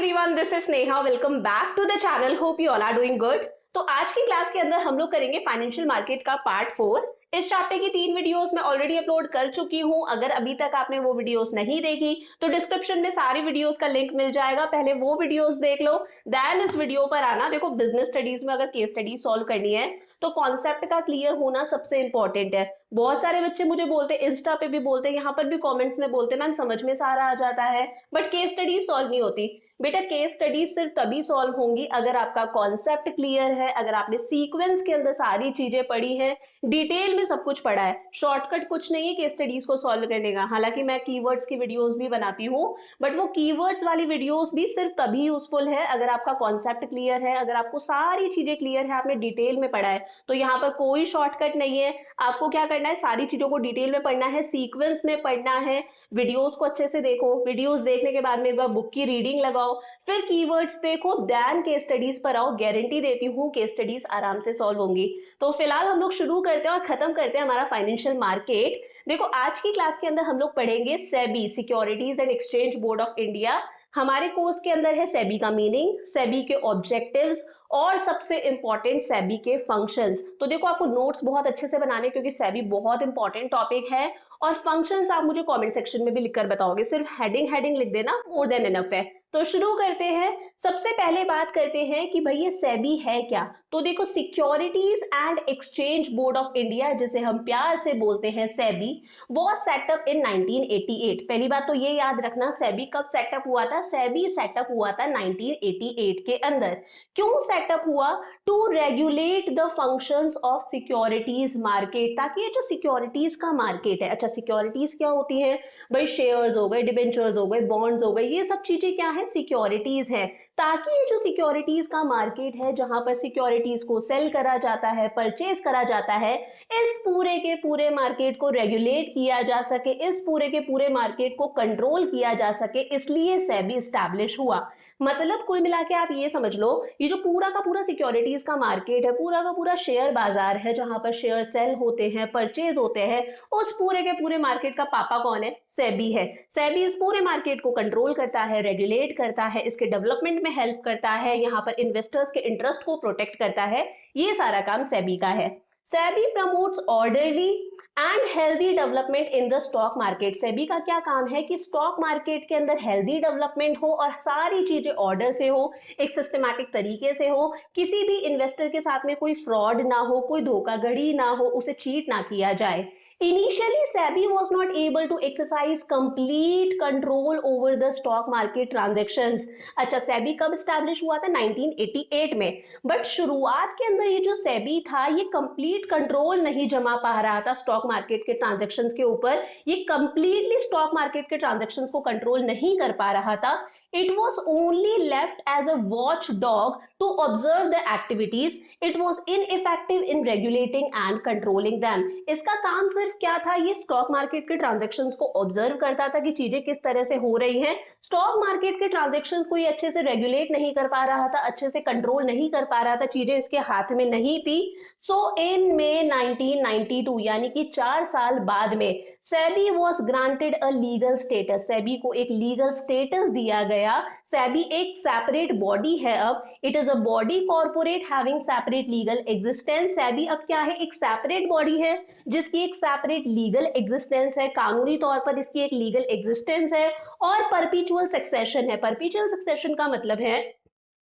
Everyone, this is Sneha. Welcome back to the channel. Hope you all are doing good. तो आज की class के अंदर हम लोग करेंगे फाइनेंशियल मार्केट का पार्ट 4। इस चैप्टर की 3 वीडियोस मैं ऑलरेडी अपलोड कर चुकी हूं। अगर अभी तक आपने वो वीडियोस नहीं देखी तो डिस्क्रिप्शन में सारी वीडियोस का लिंक मिल जाएगा, पहले वो वीडियोस देख लो, देन इस वीडियो पर आना। देखो, बिजनेस स्टडीज में अगर केस स्टडी सॉल्व करनी है तो कॉन्सेप्ट का क्लियर होना सबसे इंपॉर्टेंट है। बहुत सारे बच्चे मुझे बोलते हैं, इंस्टा पे भी बोलते हैं, यहाँ पर भी कमेंट्स में बोलते हैं, मैम समझ में सारा आ जाता है बट केस स्टडी सॉल्व नहीं होती। बेटा, केस स्टडी सिर्फ तभी सॉल्व होंगी अगर आपका कॉन्सेप्ट क्लियर है, अगर आपने सीक्वेंस के अंदर सारी चीजें पढ़ी हैं, डिटेल में सब कुछ पढ़ा है। शॉर्टकट कुछ नहीं है केस स्टडीज को सॉल्व करने का। हालांकि मैं कीवर्ड्स की वीडियोस भी बनाती हूँ, बट वो कीवर्ड्स वाली वीडियोस भी सिर्फ तभी यूजफुल है अगर आपका कॉन्सेप्ट क्लियर है, अगर आपको सारी चीजें क्लियर है, आपने डिटेल में पढ़ा है। तो यहाँ पर कोई शॉर्टकट नहीं है। आपको क्या करना है, सारी चीजों को डिटेल में पढ़ना है, सीक्वेंस में पढ़ना है। वीडियोस को अच्छे से देखो, वीडियोस देखने के बाद में एक बार बुक की रीडिंग लगाओ, फिर कीवर्ड्स देखो, देन केस स्टडीज पर आओ। गारंटी देती हूँ केस स्टडीज आराम से सॉल्व होंगी। तो फिलहाल हम लोग शुरू करते हैं और खत्म करते हैं हमारा फाइनेंशियल मार्केट। देखो, आज की क्लास के अंदर हम लोग पढ़ेंगे SEBI, securities and exchange board of India. हमारे कोर्स के अंदर है सेबी का मीनिंग, सेबी के ऑब्जेक्टिव्स और सबसे इंपॉर्टेंट सेबी के फंक्शंस। तो देखो, आपको नोट्स बहुत अच्छे से बनाने, क्योंकि सेबी बहुत इंपॉर्टेंट टॉपिक है। और फंक्शंस आप मुझे कमेंट सेक्शन में भी लिखकर बताओगे, सिर्फ हेडिंग लिख देना, मोर देन इनफ है। तो शुरू करते हैं। सबसे पहले बात करते हैं कि भाई ये सेबी है क्या। तो देखो, securities and exchange board of India, जिसे हम प्यार से बोलते हैं सेबी, वॉज सेटअप इन 1988। पहली बात तो ये याद रखना, सेबी कब सेटअप हुआ था। सेबी सेटअप हुआ था 1988 के अंदर। क्यों सेटअप हुआ? To regulate the functions of securities market, ताकि ये जो सिक्योरिटीज का मार्केट है, अच्छा सिक्योरिटीज क्या होती है भाई? शेयर्स हो गए, डिबेंचर्स हो गए, बॉन्ड्स हो गए, ये सब चीजें क्या है? सिक्योरिटीज है। ताकि ये जो सिक्योरिटीज का मार्केट है, जहां पर सिक्योरिटीज को सेल करा जाता है, परचेज करा जाता है, इस पूरे के पूरे मार्केट को रेगुलेट किया जा सके, इस पूरे के पूरे मार्केट को कंट्रोल किया जा सके, इसलिए सेबी एस्टैब्लिश हुआ। मतलब कुल मिला के आप ये समझ लो, ये जो पूरा का पूरा सिक्योरिटीज का मार्केट है, पूरा का पूरा शेयर बाजार है, जहां पर शेयर सेल होते हैं, परचेज होते हैं, उस पूरे के पूरे मार्केट का पापा कौन है? सेबी है। सेबी इस पूरे मार्केट को कंट्रोल करता है, रेगुलेट करता है, इसके डेवलपमेंट में हेल्प करता है, यहाँ पर इन्वेस्टर्स के इंटरेस्ट को प्रोटेक्ट करता है। ये सारा काम सेबी का है। SEBI promotes orderly and healthy development in the stock market. SEBI का क्या काम है कि स्टॉक मार्केट के अंदर हेल्दी डेवलपमेंट हो और सारी चीजें ऑर्डर से हो, एक सिस्टमैटिक तरीके से हो, किसी भी इन्वेस्टर के साथ में कोई फ्रॉड ना हो, कोई धोखाधड़ी ना हो, उसे चीट ना किया जाए। Initially, SEBI was not able to exercise complete control over the stock market transactions. अच्छा, SEBI कब establish हुआ था? 1988 में। बट शुरुआत के अंदर ये जो SEBI था, ये कंप्लीट कंट्रोल नहीं जमा पा रहा था स्टॉक मार्केट के ट्रांजेक्शन्स के ऊपर। ये कंप्लीटली स्टॉक मार्केट के ट्रांजेक्शन्स को कंट्रोल नहीं कर पा रहा था। It was only left as a watchdog to observe the activities. It was ineffective in regulating and controlling them. इसका काम सिर्फ क्या था? ये स्टॉक मार्केट के ट्रांजैक्शंस को ऑब्जर्व करता था कि चीजें किस तरह से हो रही हैं। स्टॉक मार्केट के ट्रांजैक्शंस को ये अच्छे से रेगुलेट नहीं कर पा रहा था, अच्छे से कंट्रोल नहीं कर पा रहा था, चीजें इसके हाथ में नहीं थी। सो इन May 1992, यानी कि 4 साल बाद में, SEBI was granted a legal status. SEBI को एक लीगल स्टेटस दिया गया। सेबी एक सेपरेट बॉडी है अब। It is a body corporate having separate legal existence. SEBI अब क्या है? एक सेपरेट बॉडी है जिसकी एक सेपरेट लीगल एग्जिस्टेंस है, कानूनी तौर पर इसकी एक लीगल एग्जिस्टेंस है। और परपीचुअल सक्सेशन है। परपीचुअल सक्सेशन का मतलब है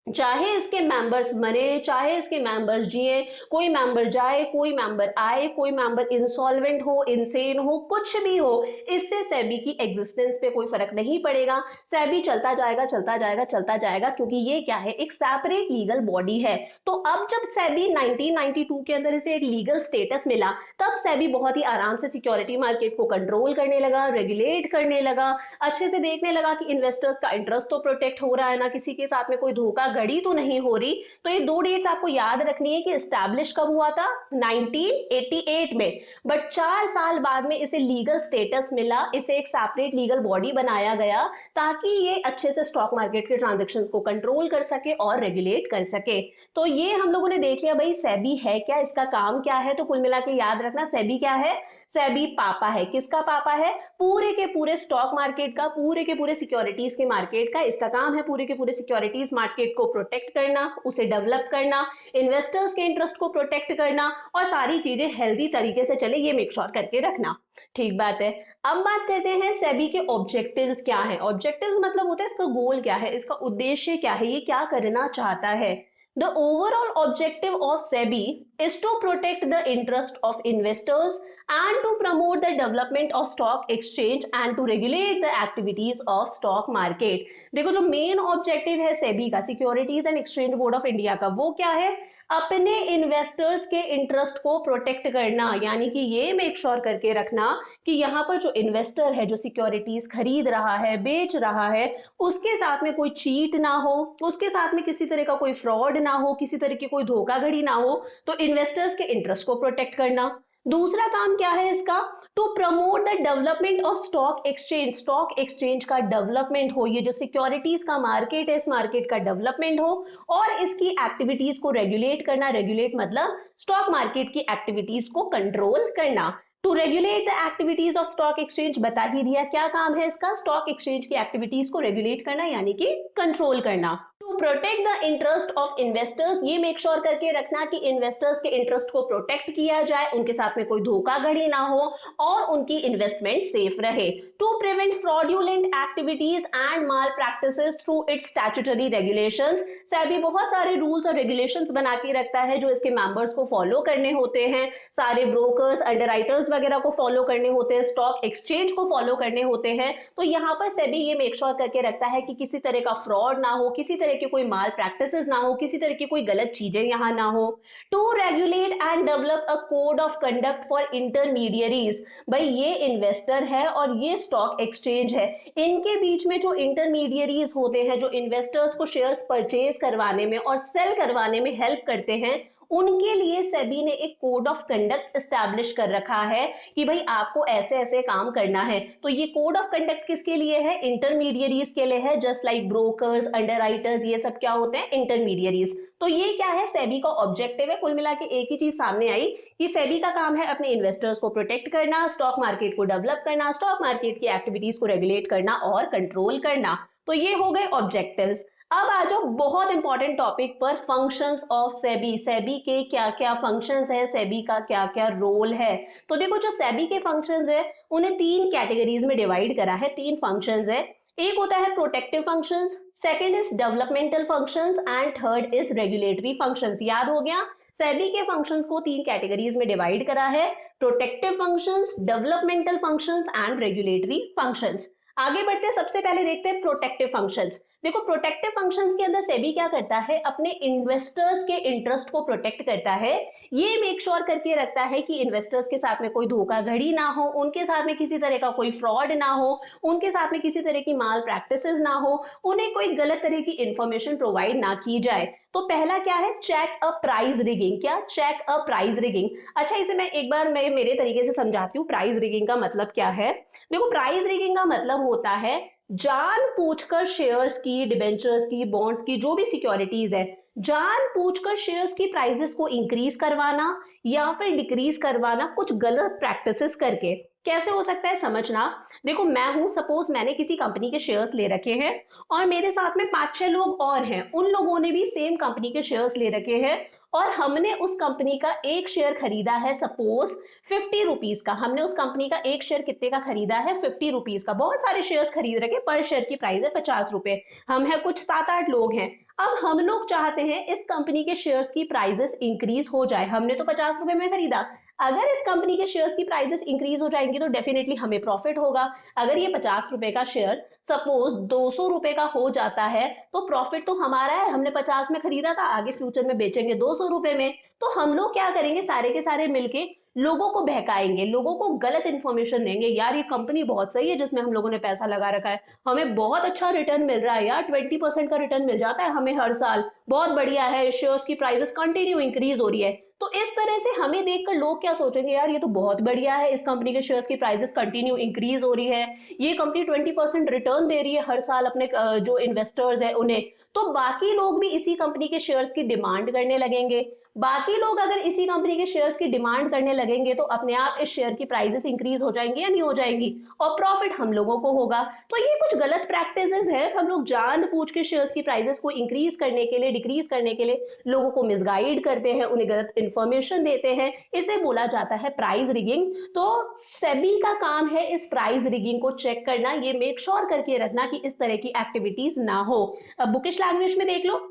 चाहे इसके मेंबर्स मरे, चाहे इसके मेंबर्स जिए, कोई मेंबर जाए, कोई मेंबर आए, कोई मेंबर इंसॉल्वेंट हो, इनसेन हो, कुछ भी हो, इससे सेबी की एग्जिस्टेंस पे कोई फर्क नहीं पड़ेगा। सेबी चलता जाएगा, चलता जाएगा, चलता जाएगा, क्योंकि ये क्या है? एक सेपरेट लीगल बॉडी है। तो अब जब सेबी 1992 के अंदर इसे एक लीगल स्टेटस मिला, तब सेबी बहुत ही आराम से सिक्योरिटी मार्केट को कंट्रोल करने लगा, रेगुलेट करने लगा, अच्छे से देखने लगा कि इन्वेस्टर्स का इंटरेस्ट तो प्रोटेक्ट हो रहा है ना, किसी के साथ में कोई धोखा धोखाधड़ी तो नहीं हो रही। तो ये दो डेट्स आपको याद रखनी है कि एस्टैब्लिश कब हुआ था, 1988 में, बट 4 साल बाद में इसे लीगल स्टेटस मिला, इसे एक सेपरेट लीगल बॉडी बनाया गया ताकि ये अच्छे से स्टॉक मार्केट के ट्रांजेक्शन्स को कंट्रोल कर सके और रेगुलेट कर सके। तो ये हम लोगों ने देख लिया भाई सेबी है क्या, इसका काम क्या है। तो कुल मिला के याद रखना सेबी क्या है, सेबी पापा है। किसका पापा है, पूरे के पूरे स्टॉक मार्केट का, पूरे के पूरे सिक्योरिटीज के मार्केट का। इसका काम है पूरे के पूरे सिक्योरिटीज मार्केट को प्रोटेक्ट करना, उसे डेवलप करना, इन्वेस्टर्स के इंटरेस्ट को प्रोटेक्ट करना और सारी चीजें हेल्दी तरीके से चले ये मेक श्योर करके रखना। ठीक बात है। अब बात करते हैं सेबी के ऑब्जेक्टिव्स क्या है। ऑब्जेक्टिव्स मतलब होता है इसका गोल क्या है, इसका उद्देश्य क्या है, ये क्या करना चाहता है। The overall objective of SEBI is to protect the interest of investors and to promote the development of stock exchange and to regulate the activities of stock market। देखो जो मेन ऑब्जेक्टिव है सेबी का, securities and exchange board of India का, वो क्या है, अपने investors के इंटरेस्ट को प्रोटेक्ट करना, यानी कि ये मेक श्योर करके रखना कि यहाँ पर जो इन्वेस्टर है, जो सिक्योरिटीज खरीद रहा है, बेच रहा है, उसके साथ में कोई चीट ना हो, उसके साथ में किसी तरह का कोई फ्रॉड ना हो, किसी तरह की कोई धोखाधड़ी ना हो। तो इन्वेस्टर्स के इंटरेस्ट को प्रोटेक्ट करना। दूसरा काम क्या है इसका, to promote the development of stock exchange, stock exchange का डेवलपमेंट हो, ये जो सिक्योरिटीज का मार्केट है इस मार्केट का डेवलपमेंट हो और इसकी एक्टिविटीज को रेगुलेट करना। रेगुलेट मतलब स्टॉक मार्केट की एक्टिविटीज को कंट्रोल करना। To regulate the activities of stock exchange बता ही दिया क्या काम है इसका, स्टॉक एक्सचेंज की एक्टिविटीज को रेगुलेट करना यानी कि कंट्रोल करना। To protect the interest of investors, ये मेक श्योर करके रखना कि इन्वेस्टर्स के इंटरेस्ट को प्रोटेक्ट किया जाए, उनके साथ में कोई धोखाधड़ी ना हो और उनकी इन्वेस्टमेंट सेफ रहे। To prevent fraudulent activities and malpractices through its statutory regulations, SEBI बहुत सारे रूल्स और रेगुलेशंस बना के रखता है जो इसके मेंबर्स को फॉलो करने होते हैं, सारे ब्रोकर्स, अंडरराइटर्स वगैरह को फॉलो करने होते हैं, स्टॉक एक्सचेंज को फॉलो करने होते हैं। तो यहाँ पर सेबी ये मेक श्योर करके रखता है कि किसी तरह का फ्रॉड ना हो, किसी तरह की कोई माल प्रैक्टिसेस ना हो, किसी तरह की कोई गलत चीजें यहाँ ना हो। To regulate and develop a code of conduct for intermediaries, भाई ये इन्वेस्टर है और ये स्टॉक एक्सचेंज है, इनके बीच में जो इंटरमीडियरीज होते हैं, जो इन्वेस्टर्स को शेयर्स परचेज करवाने में और सेल करवाने में हेल्प करते हैं, उनके लिए सेबी ने एक कोड ऑफ कंडक्ट एस्टैब्लिश कर रखा है कि भाई आपको ऐसे ऐसे काम करना है। तो ये कोड ऑफ कंडक्ट किसके लिए है, इंटरमीडियरीज के लिए है, जस्ट लाइक ब्रोकर्स, अंडरराइटर्स, ये सब क्या होते हैं, इंटरमीडियरीज। तो ये क्या है, सेबी का ऑब्जेक्टिव है। कुल मिला के एक ही चीज सामने आई कि सेबी का काम है अपने इन्वेस्टर्स को प्रोटेक्ट करना, स्टॉक मार्केट को डेवलप करना, स्टॉक मार्केट की एक्टिविटीज को रेगुलेट करना और कंट्रोल करना। तो ये हो गए ऑब्जेक्टिव्स। अब आ जाओ बहुत इंपॉर्टेंट टॉपिक पर, फंक्शंस ऑफ सेबी, सेबी के क्या क्या फंक्शंस है, सेबी का क्या क्या रोल है। तो देखो जो सेबी के फंक्शंस है उन्हें 3 कैटेगरीज में डिवाइड करा है, 3 फंक्शंस है। एक होता है protective functions, second is developmental functions and third is regulatory functions. याद हो गया, सेबी के फंक्शंस को 3 कैटेगरीज में डिवाइड करा है, protective functions, developmental functions and regulatory functions. आगे बढ़ते हैं, सबसे पहले देखते हैं प्रोटेक्टिव फंक्शंस। देखो प्रोटेक्टिव फंक्शंस के अंदर सेबी क्या करता है, अपने इन्वेस्टर्स के इंटरेस्ट को प्रोटेक्ट करता है, ये मेक श्योर करके रखता है कि इन्वेस्टर्स के साथ में कोई धोखाधड़ी ना हो, उनके साथ में किसी तरह का कोई फ्रॉड ना हो, उनके साथ में किसी तरह की माल प्रैक्टिसेस ना हो, उन्हें कोई गलत तरह की इंफॉर्मेशन प्रोवाइड ना की जाए। तो पहला क्या है, चेक अ प्राइस रिगिंग। क्या, चेक अ प्राइस रिगिंग। अच्छा इसे मैं एक बार मेरे तरीके से समझाती हूँ, प्राइस रिगिंग का मतलब क्या है। देखो प्राइस रिगिंग का मतलब होता है जानबूझकर शेयर्स की, डिबेंचर्स की, बॉन्ड्स की, जो भी सिक्योरिटीज है, जानबूझकर शेयर्स की प्राइसेस को इंक्रीज करवाना या फिर डिक्रीज करवाना कुछ गलत प्रैक्टिसेस करके। कैसे हो सकता है समझना, देखो मैं हूं, सपोज मैंने किसी कंपनी के शेयर्स ले रखे हैं और मेरे साथ में 5-6 लोग और हैं, उन लोगों ने भी सेम कंपनी के शेयर्स ले रखे हैं और हमने उस कंपनी का एक शेयर खरीदा है सपोज 50 रुपीज का। हमने उस कंपनी का एक शेयर कितने का खरीदा है, 50 रुपीज का। बहुत सारे शेयर्स खरीद रखे, पर शेयर की प्राइस है 50 रुपए। हम हैं कुछ 7-8 लोग हैं। अब हम लोग चाहते हैं इस कंपनी के शेयर्स की प्राइसेस इंक्रीज हो जाए। हमने तो 50 रुपए में खरीदा, अगर इस कंपनी के शेयर्स की प्राइसेस इंक्रीज हो जाएंगी तो डेफिनेटली हमें प्रॉफिट होगा। अगर ये 50 रुपए का शेयर सपोज 200 रुपए का हो जाता है तो प्रॉफिट तो हमारा है, हमने 50 में खरीदा था, आगे फ्यूचर में बेचेंगे 200 रुपए में। तो हम लोग क्या करेंगे, सारे के सारे मिलके लोगों को बहकाएंगे, लोगों को गलत इंफॉर्मेशन देंगे, यार ये कंपनी बहुत सही है जिसमें हम लोगों ने पैसा लगा रखा है, हमें बहुत अच्छा रिटर्न मिल रहा है यार, 20% का रिटर्न मिल जाता है हमें हर साल, बहुत बढ़िया है, शेयर्स की प्राइसेस कंटिन्यू इंक्रीज हो रही है। तो इस तरह से हमें देखकर लोग क्या सोचेंगे, यार ये तो बहुत बढ़िया है, इस कंपनी के शेयर्स की प्राइसेस कंटिन्यू इंक्रीज हो रही है, ये कंपनी 20% रिटर्न दे रही है हर साल अपने जो इन्वेस्टर्स है उन्हें। तो बाकी लोग भी इसी कंपनी के शेयर्स की डिमांड करने लगेंगे। बाकी लोग अगर इसी कंपनी के शेयर्स की डिमांड करने लगेंगे तो अपने आप इस शेयर की प्राइसेस इंक्रीज हो जाएंगी या नहीं हो जाएंगी, और प्रॉफिट हम लोगों को होगा। तो ये कुछ गलत प्रैक्टिसेस है, हम लोग जानबूझ के शेयर्स की प्राइसेस को इंक्रीज करने के लिए, डिक्रीज करने के लिए लोगों को मिसगाइड करते हैं, उन्हें गलत इंफॉर्मेशन देते हैं, इसे बोला जाता है प्राइस रिगिंग। तो सेबी का काम है इस प्राइस रिगिंग को चेक करना, ये मेक श्योर करके रखना कि इस तरह की एक्टिविटीज ना हो। अब बुकिश लैंग्वेज में देख लो,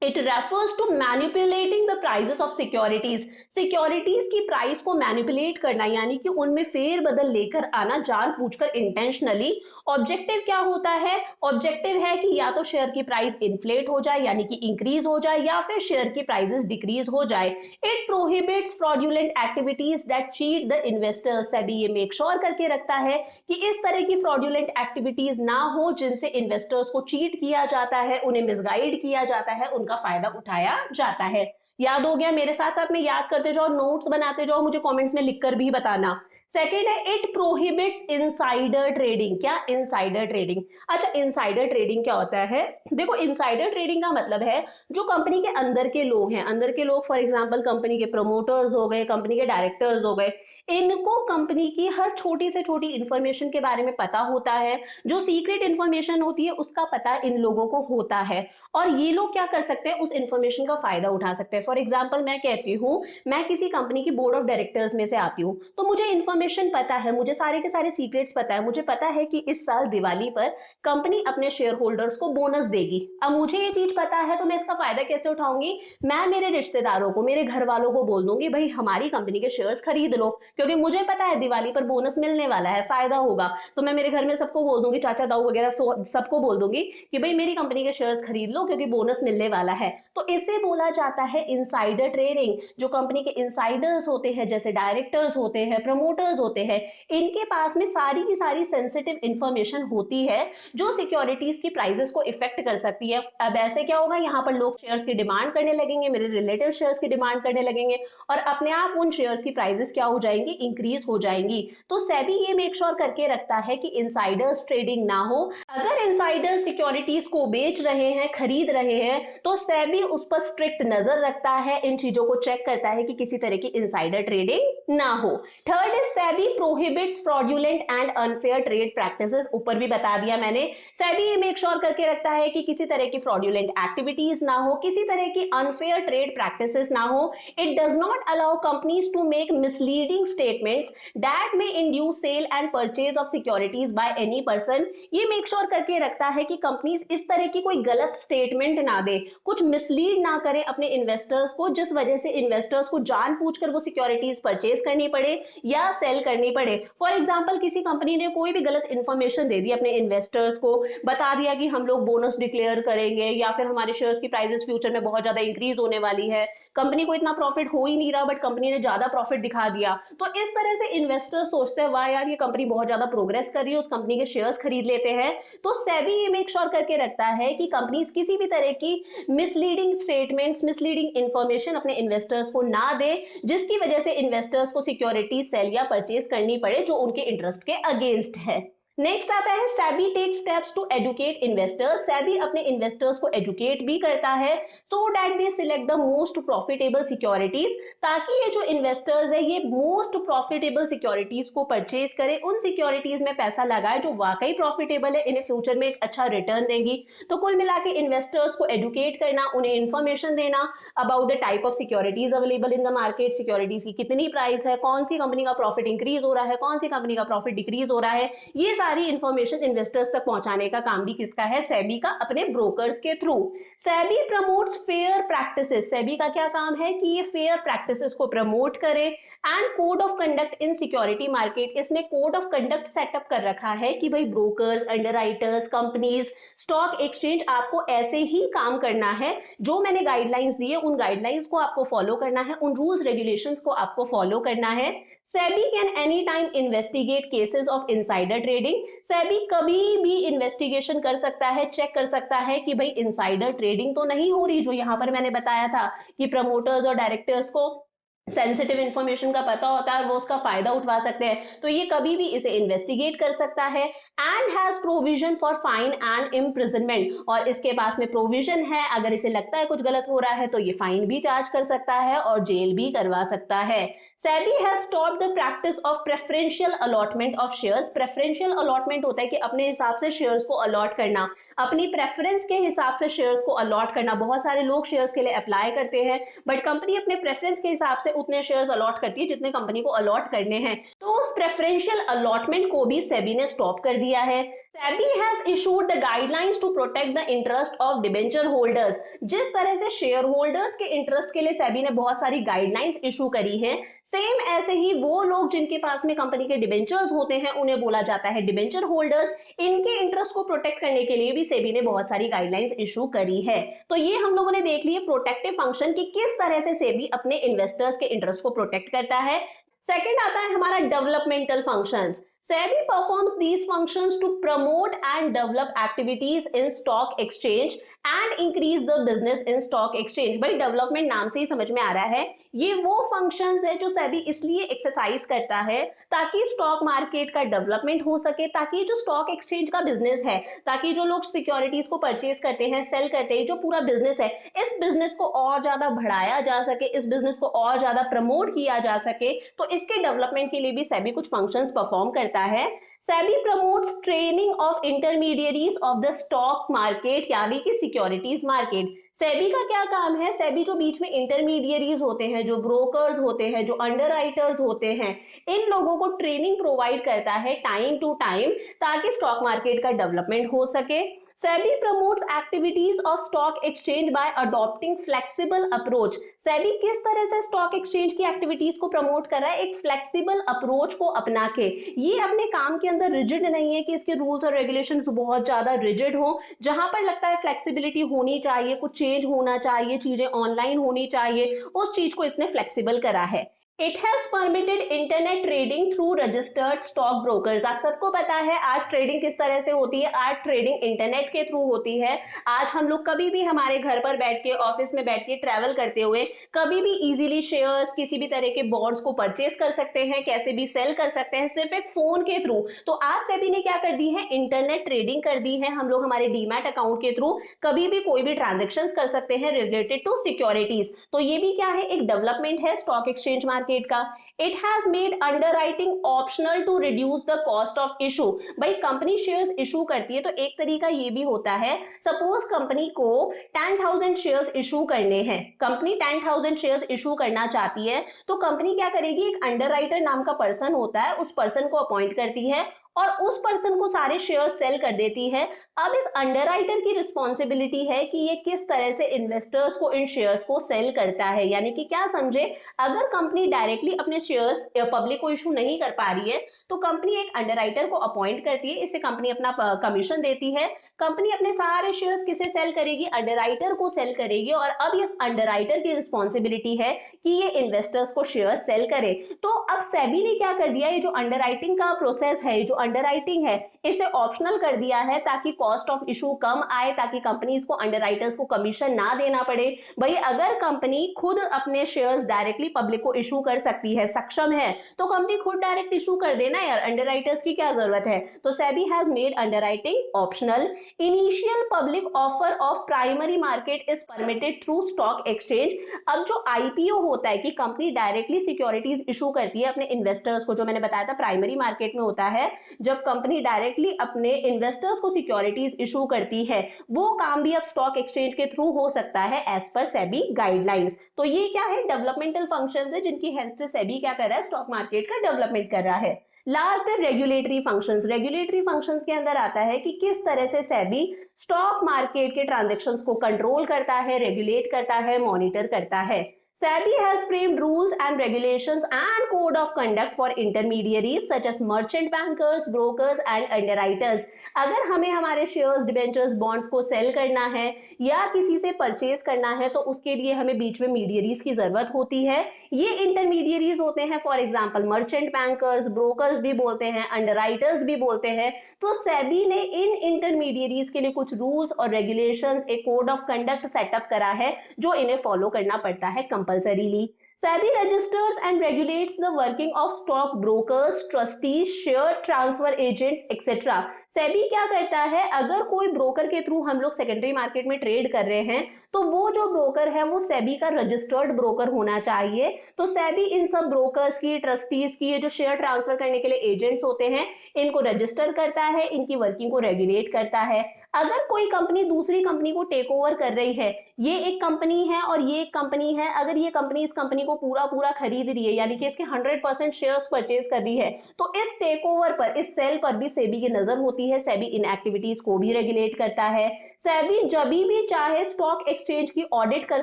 it refers to manipulating the prices of securities. Securities की प्राइस को मैनिपुलेट करना, यानी कि उनमें फेरबदल लेकर आना जानबूझकर, इंटेंशनली। ऑब्जेक्टिव क्या होता है? ऑब्जेक्टिव है कि या तो शेयर की प्राइस इन्फ्लेट हो जाए यानी कि इंक्रीज हो जाए, या फिर शेयर की प्राइसेस डिक्रीज हो जाए। It prohibits fraudulent activities that cheat the investors. SEBI ये मेक श्योर करके रखता है कि इस तरह की फ्रॉडुलेंट एक्टिविटीज ना हो जिनसे इन्वेस्टर्स को चीट किया जाता है, उन्हें मिसगाइड किया जाता है, उनका फायदा उठाया जाता है। याद हो गया? मेरे साथ साथ में याद करते जाओ, नोट्स बनाते जाओ, मुझे कमेंट्स में लिखकर भी बताना। सेकेंड है इट प्रोहिबिट्स इनसाइडर ट्रेडिंग। क्या? Insider trading. अच्छा, इनसाइडर ट्रेडिंग क्या होता है? देखो, इनसाइडर ट्रेडिंग का मतलब है जो कंपनी के अंदर के लोग हैं, अंदर के लोग फॉर एग्जांपल कंपनी के प्रमोटर्स हो गए, कंपनी के डायरेक्टर्स हो गए, इनको कंपनी की हर छोटी से छोटी इंफॉर्मेशन के बारे में पता होता है, जो सीक्रेट इंफॉर्मेशन होती है उसका पता इन लोगों को होता है, और ये लोग क्या कर सकते हैं, उस इंफॉर्मेशन का फायदा उठा सकते हैं। फॉर एग्जांपल मैं कहती हूँ, मैं किसी कंपनी की बोर्ड ऑफ डायरेक्टर्स में से आती हूँ, तो मुझे इंफॉर्मेशन पता है, मुझे सारे के सारे सीक्रेट्स पता है, मुझे पता है कि इस साल दिवाली पर कंपनी अपने शेयर होल्डर्स को बोनस देगी। अब मुझे ये चीज पता है तो मैं इसका फायदा कैसे उठाऊंगी? मैं मेरे रिश्तेदारों को, मेरे घर वालों को बोल दूंगी, भाई हमारी कंपनी के शेयर्स खरीद लो, क्योंकि मुझे पता है दिवाली पर बोनस मिलने वाला है, फायदा होगा। तो मैं मेरे घर में सबको बोल दूंगी, चाचा ताऊ वगैरह सबको बोल दूंगी कि भाई मेरी कंपनी के शेयर्स खरीद लो क्योंकि बोनस मिलने वाला है। तो इसे बोला जाता है इनसाइडर ट्रेडिंग। जो कंपनी के इनसाइडर्स होते हैं, जैसे डायरेक्टर्स होते हैं, प्रमोटर्स होते हैं, इनके पास में सारी की सारी सेंसिटिव इंफॉर्मेशन होती है जो सिक्योरिटीज की प्राइसेस को इफेक्ट कर सकती है। अब ऐसे क्या होगा, यहाँ पर लोग शेयर्स की डिमांड करने लगेंगे, मेरे रिलेटिव शेयर्स की डिमांड करने लगेंगे, और अपने आप उन शेयर्स की प्राइसेस क्या हो जाएंगी, इंक्रीज हो जाएंगी। तो सेबी ये मेक श्योर करके रखता है कि इनसाइडर्स ट्रेडिंग ना हो। अगर इनसाइडर्स सिक्योरिटीज को बेच रहे हैं, खरीद रहे हैं, तो सेबी उस पर स्ट्रिक्ट नजर रखता है, इन चीजों को चेक करता है कि किसी तरह की इनसाइडर ट्रेडिंग ना हो। Third is SEBI prohibits fraudulent and unfair trade practices. ऊपर भी बता दिया मैंने, सेबी ये मेक श्योर करके रखता है कि किसी तरह की फ्रॉडुलेंट एक्टिविटीज ना हो, किसी तरह की अनफेयर ट्रेड प्रैक्टिसेस ना हो। It does not allow companies to make misleading statements that may induce sale and purchase of securities by any person। ये मेक श्योर करके रखता है कि कंपनीज इस तरह की कोई गलत स्टेटमेंट ना दे, कुछ मिसलीड ना करे अपने इन्वेस्टर्स को, जिस वजह से इन्वेस्टर्स को जानबूझकर वो सिक्योरिटीज परचेज करनी पड़े या सेल करनी पड़े। फॉर एग्जांपल किसी कंपनी ने कोई भी गलत इंफॉर्मेशन दे दी अपने इन्वेस्टर्स को, बता दिया कि हम लोग बोनस डिक्लेयर करेंगे या फिर हमारे शेयर्स की प्राइसेस फ्यूचर में बहुत ज्यादा इंक्रीज होने वाली है, कंपनी को इतना प्रॉफिट हो ही नहीं रहा बट कंपनी ने ज्यादा प्रॉफिट दिखा दिया, तो इस तरह से इन्वेस्टर्स सोचते हैं वाह यार ये कंपनी बहुत ज्यादा प्रोग्रेस कर रही है, उस कंपनी के शेयर्स खरीद लेते हैं। तो सेबी ये मेक श्योर करके रखता है कि कंपनीज किसी भी तरह की मिसलीडिंग स्टेटमेंट्स, मिसलीडिंग इंफॉर्मेशन अपने इन्वेस्टर्स को ना दे, जिसकी वजह से इन्वेस्टर्स को सिक्योरिटी सेल या परचेज करनी पड़े जो उनके इंटरेस्ट के अगेंस्ट है। नेक्स्ट आता है SEBI take steps to educate investors. SEBI अपने इन्वेस्टर्स को एजुकेट भी करता है so that they select the most profitable securities, ताकि ये जो इन्वेस्टर्स है ये मोस्ट प्रॉफिटेबल सिक्योरिटीज को परचेज करें, उन सिक्योरिटीज में पैसा लगाए जो वाकई प्रॉफिटेबल है, इन्हें फ्यूचर में एक अच्छा रिटर्न देंगी। तो कुल मिला के इन्वेस्टर्स को एजुकेट करना, उन्हें इंफॉर्मेशन देना about the type of securities available in the market, securities की कितनी प्राइस है, कौन सी कंपनी का प्रॉफिट इंक्रीज हो रहा है, कौन सी कंपनी का प्रॉफिट डिक्रीज हो रहा है, ये सारी इंफॉर्मेशन इन्वेस्टर्स तक पहुंचाने का काम भी किसका है, सेबी का, अपने ब्रोकर्स के through. SEBI promotes fair practices, SEBI का क्या काम है कि ये फेयर प्रैक्टिसेस को प्रमोट करे। And code of conduct in security market, इसने कोड ऑफ कंडक्ट सेटअप कर रखा है कि भाई brokers, underwriters, companies, stock exchange, आपको ऐसे ही काम करना है। जो मैंने गाइडलाइंस दी है उन गाइडलाइंस को आपको फॉलो करना है, उन रूल्स रेगुलेशंस को आपको फॉलो करना है। SEBI can any time investigate cases of insider trading, SEBI कभी भी इन्वेस्टिगेशन कर सकता है, चेक कर सकता है कि भाई इनसाइडर ट्रेडिंग तो नहीं हो रही, जो यहां पर मैंने बताया था कि प्रमोटर्स और डायरेक्टर्स को सेंसिटिव इंफॉर्मेशन का पता होता है और वो उसका फायदा उठा सकते हैं, तो ये कभी भी इसे इन्वेस्टिगेट कर सकता है। And has provision for fine and imprisonment, और इसके पास में प्रोविजन है, अगर इसे लगता है कुछ गलत हो रहा है तो ये फाइन भी चार्ज कर सकता है और जेल भी करवा सकता है। SEBI has stopped the practice of preferential allotment of shares, preferential allotment होता है कि अपने हिसाब से शेयर्स को अलॉट करना, अपनी प्रेफरेंस के हिसाब से शेयर्स को अलॉट करना। बहुत सारे लोग शेयर्स के लिए अप्लाई करते हैं बट कंपनी अपने प्रेफरेंस के हिसाब से उतने शेयर्स अलॉट करती है जितने कंपनी को अलॉट करने हैं, तो उस प्रेफरेंशियल अलॉटमेंट को भी सेबी ने स्टॉप कर दिया है। SEBI has issued the guidelines to protect the interest of debenture holders, जिस तरह से शेयर होल्डर्स के इंटरेस्ट के लिए सेबी ने बहुत सारी गाइडलाइंस इशू करी हैं, सेम ऐसे ही वो लोग जिनके पास में कंपनी के डिबेंचर्स होते हैं उन्हें बोला जाता है डिबेंचर होल्डर्स, इनके इंटरेस्ट को प्रोटेक्ट करने के लिए भी सेबी ने बहुत सारी गाइडलाइंस इशू करी है। तो ये हम लोगों ने देख लिए प्रोटेक्टिव फंक्शन कि किस तरह से सेबी अपने इन्वेस्टर्स के इंटरेस्ट को प्रोटेक्ट करता है। सेकेंड आता है हमारा developmental functions. SEBI performs these functions to promote and develop activities in stock exchange and increase the business in stock exchange। भाई डेवलपमेंट नाम से ही समझ में आ रहा है, ये वो फंक्शंस है जो सेबी इसलिए एक्सरसाइज करता है ताकि स्टॉक मार्केट का डेवलपमेंट हो सके, ताकि जो स्टॉक एक्सचेंज का बिजनेस है, ताकि जो लोग सिक्योरिटीज को परचेज करते हैं, सेल करते हैं, जो पूरा बिजनेस है, इस बिजनेस को और ज्यादा बढ़ाया जा सके, इस बिजनेस को और ज्यादा प्रमोट किया जा सके, तो इसके डेवलपमेंट के लिए भी सेबी कुछ फंक्शंस परफॉर्म करता है। SEBI promotes training of intermediaries of the stock market, यानी कि सिक्योरिटीज मार्केट। सेबी का क्या काम है, सेबी जो बीच में इंटरमीडिएरीज होते हैं, जो ब्रोकर्स होते हैं, जो अंडरराइटर्स होते हैं, इन लोगों को ट्रेनिंग प्रोवाइड करता है टाइम टू टाइम ताकि स्टॉक मार्केट का डेवलपमेंट हो सके। SEBI promotes activities of stock exchange bye adopting flexible approach. SEBI किस तरह से स्टॉक एक्सचेंज की एक्टिविटीज को प्रमोट कर रहा है, एक फ्लेक्सिबल अप्रोच को अपना के। ये अपने काम के अंदर रिजिड नहीं है कि इसके रूल्स और रेगुलेशंस बहुत ज्यादा रिजिड हो, जहां पर लगता है फ्लेक्सिबिलिटी होनी चाहिए, कुछ चेंज होना चाहिए, चीजें ऑनलाइन होनी चाहिए, उस चीज को इसने फ्लेक्सिबल करा है। It has permitted internet trading through registered stock brokers। आप सबको पता है आज ट्रेडिंग किस तरह से होती है, आज ट्रेडिंग इंटरनेट के थ्रू होती है। आज हम लोग कभी भी हमारे घर पर बैठ के, ऑफिस में बैठ के, ट्रैवल करते हुए कभी भी इजीली शेयर्स, किसी भी तरह के बॉन्ड्स को परचेज कर सकते हैं, कैसे भी सेल कर सकते हैं, सिर्फ एक फोन के थ्रू। तो आज सेबी ने क्या कर दी है, इंटरनेट ट्रेडिंग कर दी है। हम लोग हमारे डीमैट अकाउंट के थ्रू कभी भी कोई भी ट्रांजेक्शन कर सकते हैं रिलेटेड टू सिक्योरिटीज। तो ये भी क्या है, एक डेवलपमेंट है स्टॉक एक्सचेंज मार्केट का। It has made underwriting optional to reduce the cost of issue। भाई कंपनी शेयर्स इशू करती है तो एक तरीका ये भी होता है, सपोज कंपनी को 10,000 शेयर्स इशू करने हैं, कंपनी 10,000 शेयर्स इशू करना चाहती है, तो कंपनी क्या करेगी, एक अंडरराइटर नाम का पर्सन होता है, उस पर्सन को अपॉइंट करती है और उस पर्सन को सारे शेयर सेल कर देती है। अब इस अंडरराइटर की रिस्पॉन्सिबिलिटी है कि ये किस तरह से इन्वेस्टर्स को इन शेयर्स को सेल करता है, यानी कि क्या समझे, अगर कंपनी डायरेक्टली अपने शेयर्स पब्लिक को इशू नहीं कर पा रही है तो कंपनी एक अंडरराइटर को अपॉइंट करती है, इससे कंपनी अपना कमीशन देती है। कंपनी अपने सारे शेयर्स किसे सेल करेगी, अंडरराइटर को सेल करेगी, और अब इस अंडरराइटर की रिस्पॉन्सिबिलिटी है कि ये इन्वेस्टर्स को शेयर सेल करे। तो अब सेबी ने क्या कर दिया, ये जो अंडरराइटिंग का प्रोसेस है, जो अंडरराइटिंग है, इसे ऑप्शनल कर दिया है ताकि कॉस्ट ऑफ इशू कम आए, ताकि कंपनीज को अंडरराइटर्स को कमीशन ना देना पड़े। भाई अगर कंपनी खुद अपने शेयर्स डायरेक्टली पब्लिक को इशू कर सकती है, सक्षम है, तो कंपनी खुद डायरेक्ट इशू कर देना यार, अंडरराइटर्स की क्या जरूरत है। तो SEBI has made underwriting optional. Initial public offer of primary market is permitted through stock exchange. अब जो आईपीओ होता है कि कंपनी डायरेक्टली सिक्योरिटीज इशू करती है अपने इन्वेस्टर्स को, जो मैंने बताया था प्राइमरी मार्केट में होता है, जब कंपनी डायरेक्टली अपने इन्वेस्टर्स को सिक्योरिटीज इशू करती है, वो काम भी अब स्टॉक एक्सचेंज के थ्रू हो सकता है एज पर सेबी गाइडलाइंस। तो ये क्या है, डेवलपमेंटल फंक्शंस है जिनकी हेल्प से सेबी क्या कर रहा है, स्टॉक मार्केट का डेवलपमेंट कर रहा है। लास्ट है रेगुलेटरी फंक्शंस। रेगुलेटरी फंक्शंस के अंदर आता है कि किस तरह से सेबी स्टॉक मार्केट के ट्रांजैक्शंस को कंट्रोल करता है, रेगुलेट करता है, मॉनिटर करता है। SEBI has framed rules and regulations and code of conduct for intermediaries such as merchant bankers, brokers and underwriters। अगर हमें हमारे शेयर्स, डिबेंचर्स, बॉन्ड्स को सेल करना है या किसी से परचेज करना है तो उसके लिए हमें बीच में मीडियरीज की जरूरत होती है। ये इंटरमीडियरीज होते हैं, for example merchant bankers, brokers भी बोलते हैं, अंडरराइटर्स भी बोलते हैं। तो सेबी ने इन इंटरमीडियरीज के लिए कुछ रूल्स और रेगुलेशंस, एक कोड ऑफ कंडक्ट सेटअप करा है जो इन्हें फॉलो करना पड़ता है compulsorily. SEBI registers and regulates the working of stock brokers, trustees, share transfer agents, etc. SEBI क्या करता है, अगर कोई ब्रोकर के थ्रू हम लोग सेकेंडरी मार्केट में ट्रेड कर रहे हैं तो वो जो ब्रोकर है वो SEBI का रजिस्टर्ड ब्रोकर होना चाहिए। तो SEBI इन सब ब्रोकर्स की, ट्रस्टीज की, ये जो शेयर ट्रांसफर करने के लिए एजेंट्स होते हैं, इनको रजिस्टर करता है, इनकी वर्किंग को रेगुलेट करता है। अगर कोई कंपनी दूसरी कंपनी को टेक ओवर कर रही है, ये एक कंपनी है और ये एक कंपनी है, अगर ये कंपनी इस कंपनी को पूरा पूरा खरीद रही है यानी कि इसके 100% शेयर्स परचेज कर रही है, तो इस टेक ओवर पर, इस सेल पर भी सेबी की नजर होती है। सेबी इन एक्टिविटीज को भी रेगुलेट करता है। सेबी जब भी चाहे स्टॉक एक्सचेंज की ऑडिट कर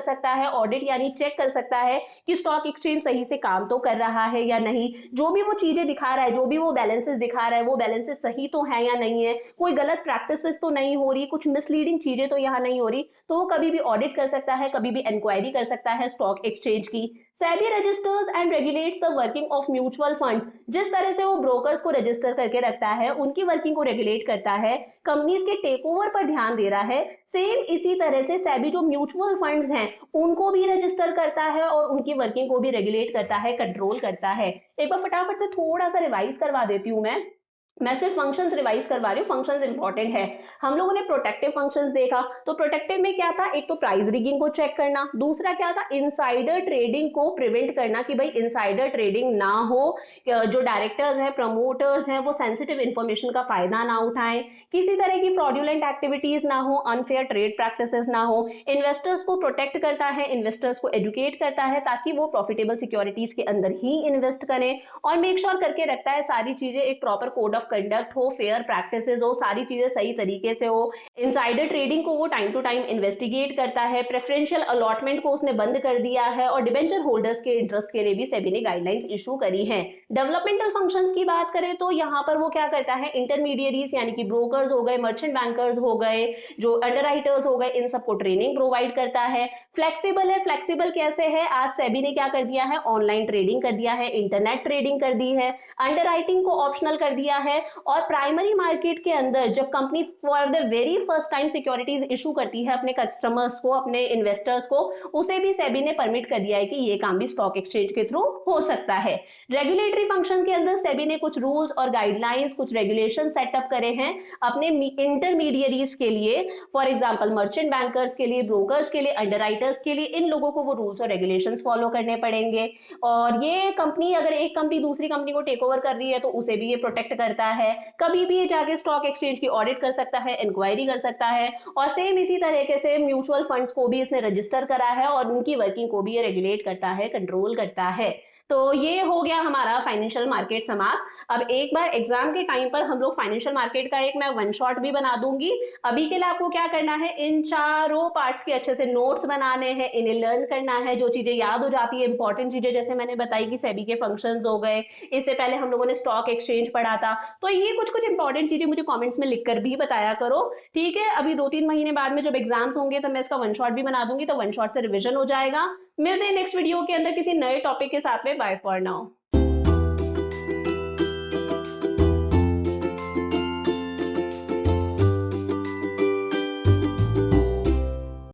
सकता है। ऑडिट यानी चेक कर सकता है कि स्टॉक एक्सचेंज सही से काम तो कर रहा है या नहीं, जो भी वो चीजें दिखा रहा है, जो भी वो बैलेंसेस दिखा रहा है, वो बैलेंसेस सही तो है या नहीं है, कोई गलत प्रैक्टिसेस तो नहीं हो रही, कुछ मिसलीडिंग चीजें तो यहाँ नहीं हो रही, तो वो कभी भी ऑडिट कर सकता है, कभी भी इंक्वायरी कर सकता है स्टॉक एक्सचेंज की। SEBI registers and regulates the working of mutual funds. जिस तरह से वो ब्रोकर्स को रजिस्टर करके रखता है, उनकी वर्किंग को रेगुलेट करता है, कंपनीज के टेक ओवर पर ध्यान दे रहा है, सेम इसी तरह से सेबी जो म्यूचुअल फंड्स हैं उनको भी रजिस्टर करता है और उनकी वर्किंग को भी रेगुलेट करता है, कंट्रोल करता है। एक बार फटाफट से थोड़ा सा रिवाइज करवा देती हूँ मैं सिर्फ फंक्शंस रिवाइज करवा रही हूँ, फंक्शंस इंपॉर्टेंट है। हम लोगों ने प्रोटेक्टिव फंक्शंस देखा, तो प्रोटेक्टिव में क्या था, एक तो प्राइस रिगिंग को चेक करना, दूसरा क्या था, इनसाइडर ट्रेडिंग को प्रिवेंट करना कि भाई इनसाइडर ट्रेडिंग ना हो, जो डायरेक्टर्स हैं, प्रमोटर्स हैं, वो सेंसिटिव इंफॉर्मेशन का फायदा ना उठाएं, किसी तरह की फ्रॉडुलेंट एक्टिविटीज ना हो, अनफेयर ट्रेड प्रैक्टिसेस ना हो। इन्वेस्टर्स को प्रोटेक्ट करता है, इन्वेस्टर्स को एजुकेट करता है ताकि वो प्रॉफिटेबल सिक्योरिटीज के अंदर ही इन्वेस्ट करें, और मेक श्योर करके रखता है सारी चीजें एक प्रॉपर कोड ऑफ कंडक्ट हो, फेयर प्रैक्टिसेस हो, सारी चीजें सही तरीके से हो। इनसाइडर ट्रेडिंग को वो टाइम टू टाइम इन्वेस्टिगेट करता है। प्रेफरेंशियल अलॉटमेंट को उसने बंद कर दिया है और डिबेंचर होल्डर्स के इंटरेस्ट के लिए भी सेबी ने गाइडलाइंस इशू करी है। डेवलपमेंटल फंक्शंस की बात करें तो यहाँ पर वो क्या करता है, इंटरमीडियरीज यानी कि ब्रोकर्स हो गए, मर्चेंट बैंकर्स हो गए, जो अंडरराइटर्स हो गए, इन सबको ट्रेनिंग प्रोवाइड करता है। फ्लेक्सिबल है, फ्लेक्सिबल कैसे है, आज सेबी ने क्या कर दिया है, ऑनलाइन ट्रेडिंग कर दिया है, इंटरनेट ट्रेडिंग कर दी है, अंडरराइटिंग को ऑप्शनल कर दिया है, और प्राइमरी मार्केट के अंदर जब company for the very first time securities issue करती है अपने कस्टमर्स को, अपने इन्वेस्टर्स को, उसे भी सेबी ने परमिट कर दिया है कि ये काम भी स्टॉक एक्सचेंज के थ्रू हो सकता है। रेगुलेटरी फंक्शन के अंदर सेबी ने कुछ रूल्स और गाइडलाइंस, कुछ रेगुलेशन सेटअप करे हैं अपने इंटरमीडियरीज के लिए, फॉर एग्जांपल मर्चेंट बैंकर्स के लिए, ब्रोकर्स के लिए, अंडरराइटर्स के लिए, इन लोगों को वो रूल्स और रेगुलेशंस फॉलो करने पड़ेंगे। और ये कंपनी, अगर एक कंपनी दूसरी कंपनी को टेक ओवर कर रही है तो उसे भी ये प्रोटेक्ट करता है, कभी भी जाके स्टॉक एक्सचेंज की ऑडिट कर सकता है, इंक्वायरी कर सकता है, और सेम इसी तरीके से म्यूचुअल फंड्स को भी इसने रजिस्टर करा है और उनकी वर्किंग को भी ये रेगुलेट करता है, कंट्रोल करता है। तो ये हो गया हमारा फाइनेंशियल मार्केट समाप्त। अब एक बार एग्जाम के टाइम पर हम लोग फाइनेंशियल मार्केट का एक मैं वन शॉट भी बना दूंगी। अभी के लिए आपको क्या करना है, इन चारों पार्ट्स के अच्छे से नोट्स बनाने हैं, इन्हें लर्न करना है, जो चीजें याद हो जाती है, इंपॉर्टेंट चीजें जैसे मैंने बताई कि सेबी के फंक्शंस हो गए, इससे पहले हम लोगों ने स्टॉक एक्सचेंज पढ़ा था, तो ये कुछ कुछ इंपॉर्टेंट चीजें मुझे कॉमेंट्स में लिखकर भी बताया करो, ठीक है। अभी 2-3 महीने बाद में जब एग्जाम्स होंगे तो मैं इसका वन शॉट भी बना दूंगी, तो वन शॉट से रिविजन हो जाएगा। मिलते हैं नेक्स्ट वीडियो के अंदर किसी नए टॉपिक के साथ में। Bye for now.